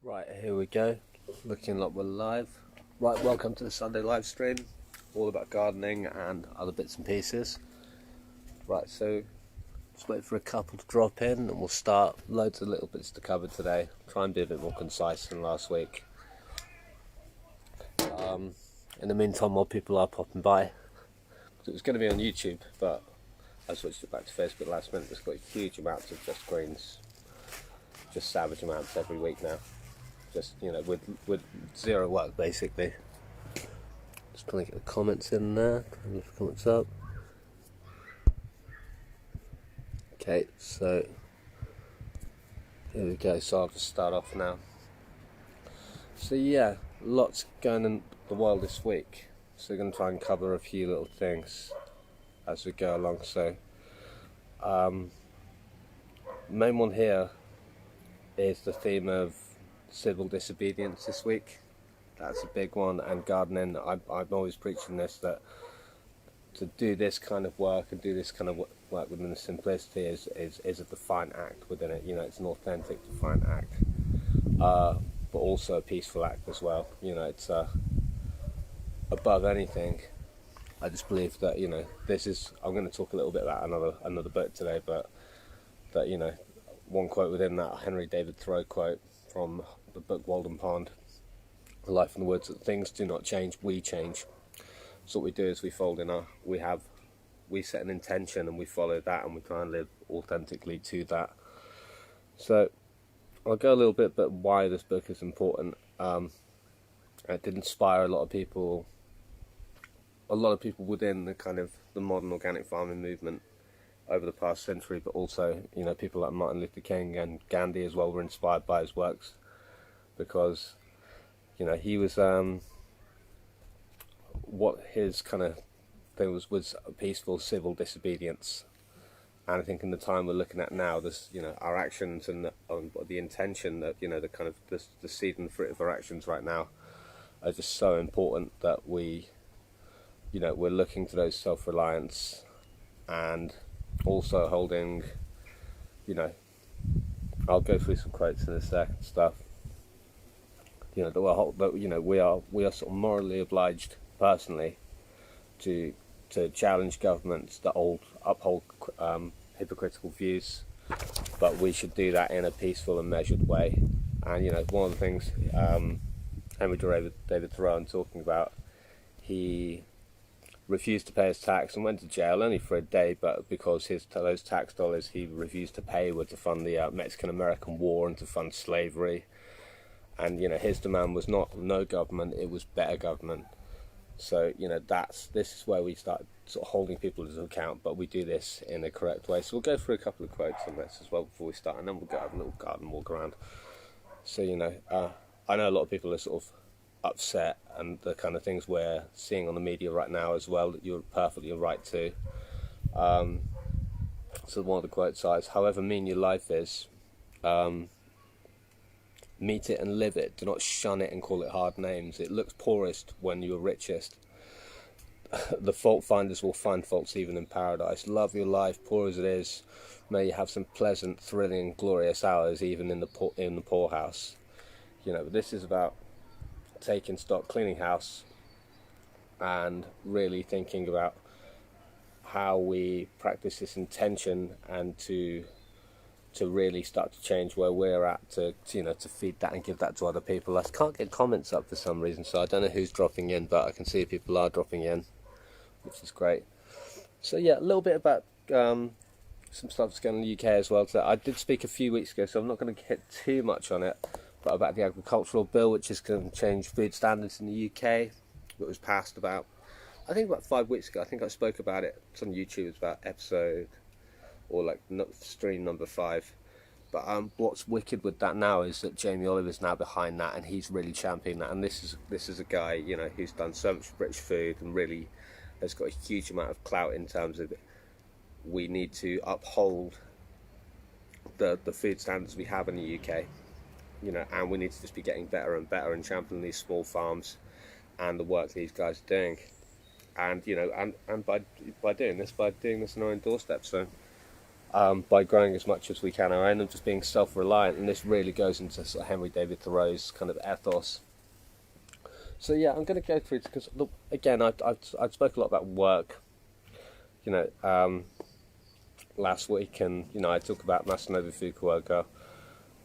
Right, here we go. Looking like we're live. Right, welcome to the Sunday live stream. All about gardening and other bits and pieces. Right, so just wait for a couple to drop in and we'll start. Loads of little bits to cover today. Try and be a bit more concise than last week. In the meantime, while people are popping by, it was going to be on YouTube, but I switched it back to Facebook last minute. It's got huge amounts of just greens, just savage amounts every week now. Just, with zero work basically. Just trying to get the comments in there, trying to lift the comments up. Okay, so here we go. So I'll just start off now. So yeah, lots going in the world this week. So we're going to try and cover a few little things as we go along. So main one here is the theme of civil disobedience this week. That's a big one. And gardening, I'm always preaching this, that to do this kind of work and do this kind of work within the simplicity is a defiant act within it. It's an authentic defiant act, but also a peaceful act as well. It's above anything. I just believe that this is. I'm going to talk a little bit about another book today, but that one quote within that Henry David Thoreau quote from the book Walden Pond, The Life in the Woods, that things do not change, we change. So what we do is we set an intention and we follow that and we try and live authentically to that. So I'll go a little bit about why this book is important. It did inspire a lot of people within the kind of the modern organic farming movement over the past century, but also people like Martin Luther King and Gandhi as well were inspired by his works, because he was what his kind of thing was a peaceful civil disobedience. And I think in the time we're looking at now, this our actions and the intention that the kind of the seed and fruit of our actions right now are just so important, that we're looking to those self-reliance and also holding, I'll go through some quotes in a second stuff. We are sort of morally obliged personally to challenge governments that uphold hypocritical views, but we should do that in a peaceful and measured way. And one of the things Henry David Thoreau talking about, he refused to pay his tax and went to jail only for a day, but because those tax dollars he refused to pay were to fund the Mexican-American War and to fund slavery. And his demand was not no government, it was better government. So this is where we start sort of holding people to account, but we do this in a correct way. So we'll go through a couple of quotes on this as well before we start, and then we'll go have a little garden walk around. So I know a lot of people are sort of upset, and the kind of things we're seeing on the media right now as well, that you're perfectly right to. So one of the quotes is, "However mean your life is, meet it and live it. Do not shun it and call it hard names. It looks poorest when you are richest. The fault finders will find faults even in paradise. Love your life, poor as it is. May you have some pleasant, thrilling, glorious hours even in the poorhouse." This is about taking stock, cleaning house, and really thinking about how we practice this intention and to really start to change where we're at, to feed that and give that to other people. I can't get comments up for some reason, so I don't know who's dropping in, but I can see people are dropping in, which is great. So yeah, a little bit about some stuff that's going on in the UK as well. So I did speak a few weeks ago, so I'm not going to hit too much on it, but about the agricultural bill, which is going to change food standards in the UK. It was passed about 5 weeks ago. I think I spoke about it. It's on YouTube. It's about episode or stream number 5. But what's wicked with that now is that Jamie Oliver's now behind that, and he's really championing that. And this is a guy who's done so much British food and really has got a huge amount of clout in terms of we need to uphold the food standards we have in the UK. And we need to just be getting better and better and championing these small farms and the work these guys are doing. And by doing this on our own doorstep. So by growing as much as we can our own and just being self-reliant. And this really goes into sort of Henry David Thoreau's kind of ethos. So yeah, I'm going to go through, because again, I've spoken a lot about work, last week, and I talk about Masanobu Fukuoka.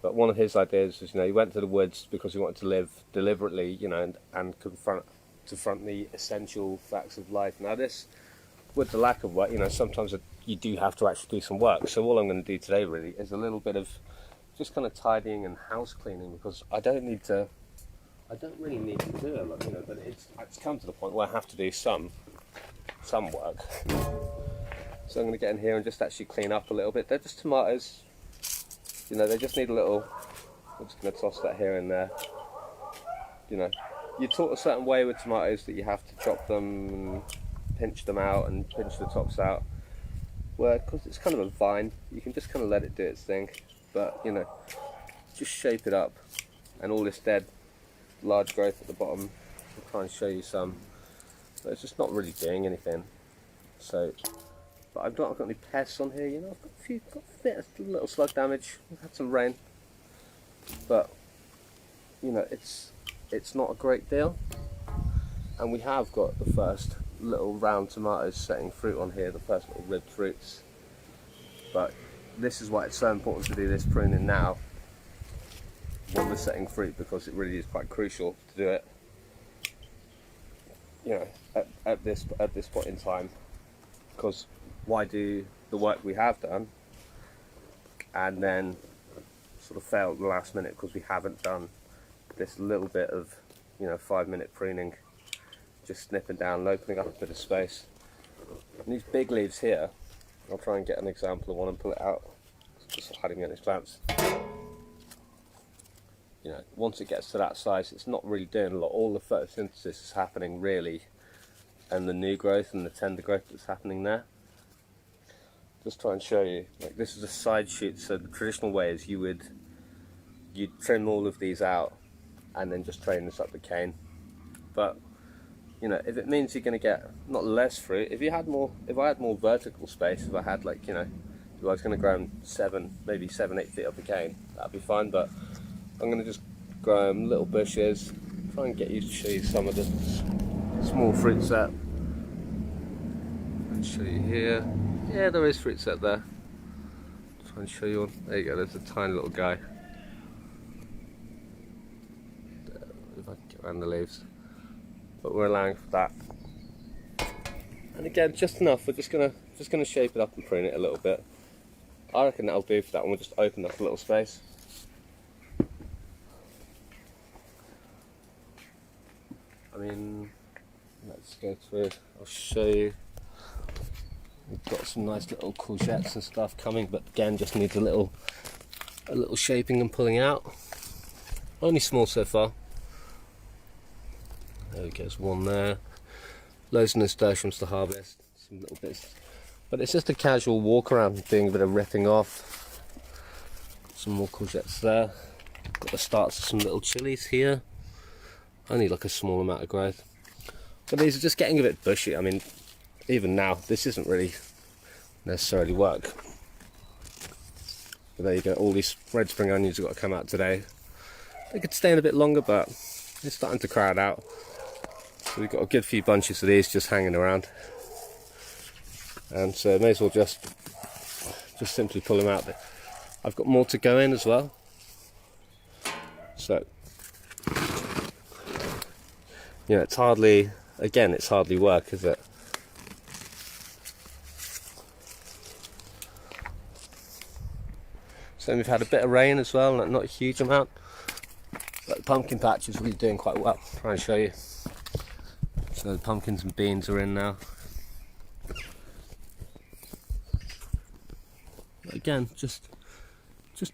But one of his ideas was, he went to the woods because he wanted to live deliberately, and confront the essential facts of life. Now this, with the lack of work, sometimes you do have to actually do some work. So all I'm going to do today really is a little bit of just kind of tidying and house cleaning, because I don't really need to do it, but it's come to the point where I have to do some work. So I'm going to get in here and just actually clean up a little bit. They're just tomatoes. They just need a little. I'm just going to toss that here and there. You're taught a certain way with tomatoes that you have to chop them and pinch them out and pinch the tops out. Well, because it's kind of a vine, you can just kind of let it do its thing. But, just shape it up. And all this dead, large growth at the bottom, I'll try and show you some. But it's just not really doing anything. So. But I've not got any pests on here, I've got a bit of little slug damage. We've had some rain, but it's not a great deal. And we have got the first little round tomatoes setting fruit on here, the first little ribbed fruits. But this is why it's so important to do this pruning now when we're setting fruit, because it really is quite crucial to do it, at this point in time. Because why do the work we have done and then sort of fail at the last minute because we haven't done this little bit of 5-minute pruning, just snipping down and opening up a bit of space. And these big leaves here, I'll try and get an example of one and pull it out. It's just hiding at its glance. Once it gets to that size, it's not really doing a lot. All the photosynthesis is happening really, and the new growth and the tender growth that's happening there. Just try and show you, this is a side shoot. So the traditional way is you'd trim all of these out and then just train this up the cane. But if it means you're going to get not less fruit, if I had more vertical space, if I had if I was going to grow them 7-8 feet up the cane, that'd be fine. But I'm going to just grow them little bushes, try and get you to show you some of the small fruit set. And show you here. Yeah, there is fruit set there. Try and show you one. There you go, there's a tiny little guy. If I can get around the leaves. But we're allowing for that. And again, just enough. We're just gonna shape it up and prune it a little bit. I reckon that'll do for that one. We'll just open up a little space. Let's go through. I'll show you. We've got some nice little courgettes and stuff coming, but again, just needs a little shaping and pulling out. Only small so far. There goes one there. Loads of nasturtiums to harvest. Some little bits, but it's just a casual walk around, doing a bit of ripping off. Some more courgettes there. Got the starts of some little chilies here. Only a small amount of growth. But these are just getting a bit bushy. Even now, this isn't really necessarily work. But there you go, all these red spring onions have got to come out today. They could stay in a bit longer, but it's starting to crowd out. So we've got a good few bunches of these just hanging around. And so may as well just simply pull them out. I've got more to go in as well. So, it's hardly work, is it? So we've had a bit of rain as well, not a huge amount. But the pumpkin patch is really doing quite well. I'll try and show you. So the pumpkins and beans are in now. But again, just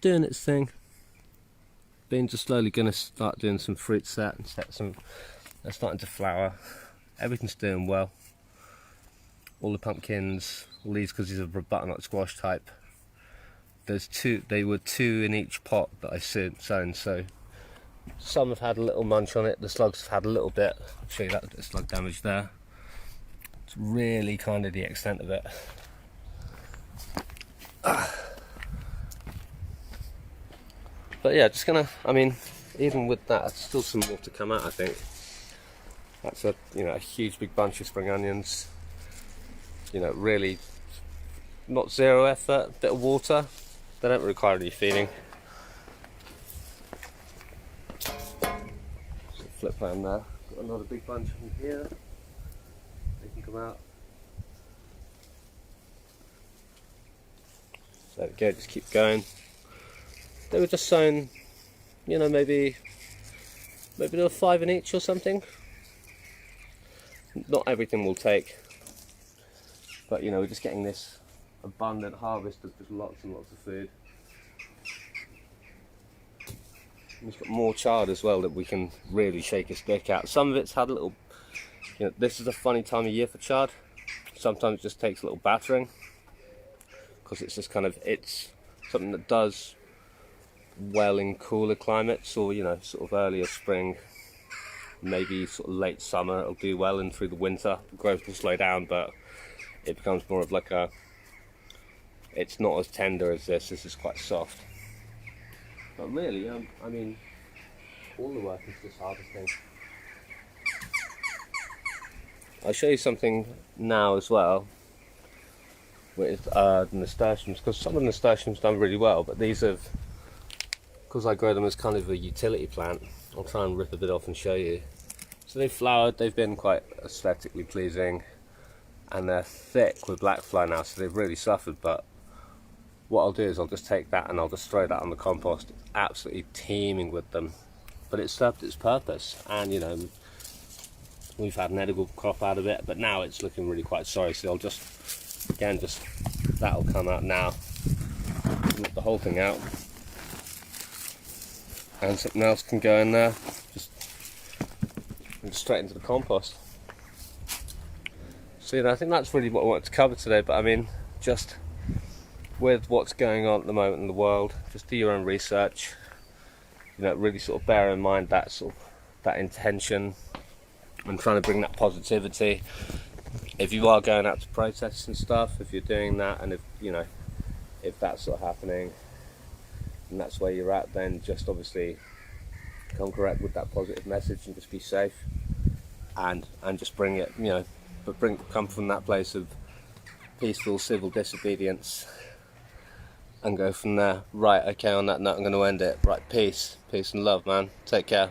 doing its thing. Beans are slowly going to start doing some fruit set and they're starting to flower. Everything's doing well. All the pumpkins, all these, because these are butternut squash type. They were two in each pot that I sown, so some have had a little munch on it, the slugs have had a little bit. I'll show you that bit of slug damage there. It's really kind of the extent of it. But yeah, just gonna, I mean, even with that, there's still some more to come out, I think. That's a, you know, a huge big bunch of spring onions. You know, really not zero effort, bit of water. They don't require any feeding. So flip around there. Got another big bunch from here. They can come out. So there we go, just keep going. They were just sown, you know, maybe they were 5 in each or something. Not everything will take, but you know, we're just getting this abundant harvest of just lots and lots of food. And we've got more chard as well that we can really shake a stick at. Some of it's had a little, you know, this is a funny time of year for chard. Sometimes it just takes a little battering, because it's just kind of, it's something that does well in cooler climates, or you know, sort of earlier spring, maybe sort of late summer. It'll do well, and through the winter the growth will slow down, but it becomes more of like a, it's not as tender as this is quite soft. But really, I mean, all the work is just harvesting. I'll show you something now as well with the nasturtiums, because some of the nasturtiums done really well, but these have, because I grow them as kind of a utility plant, I'll try and rip a bit off and show you. So they've flowered, they've been quite aesthetically pleasing, and they're thick with black fly now, so they've really suffered. But what I'll do is I'll just take that and I'll just throw that on the compost. It's absolutely teeming with them, but it served its purpose, and you know, we've had an edible crop out of it, but now it's looking really quite sorry. So I'll just, again, just, that'll come out now, rip the whole thing out, and something else can go in there, just straight into the compost. So you know, I think that's really what I wanted to cover today. But I mean, just with what's going on at the moment in the world, just do your own research. You know, really sort of bear in mind that sort of, that intention, and trying to bring that positivity. If you are going out to protests and stuff, if you're doing that, and if you know, if that's sort of happening and that's where you're at, then just obviously come correct with that positive message and just be safe, and just bring it, you know, but come from that place of peaceful civil disobedience and go from there. Right, okay, on that note I'm going to end it. Right, peace and love, man. Take care.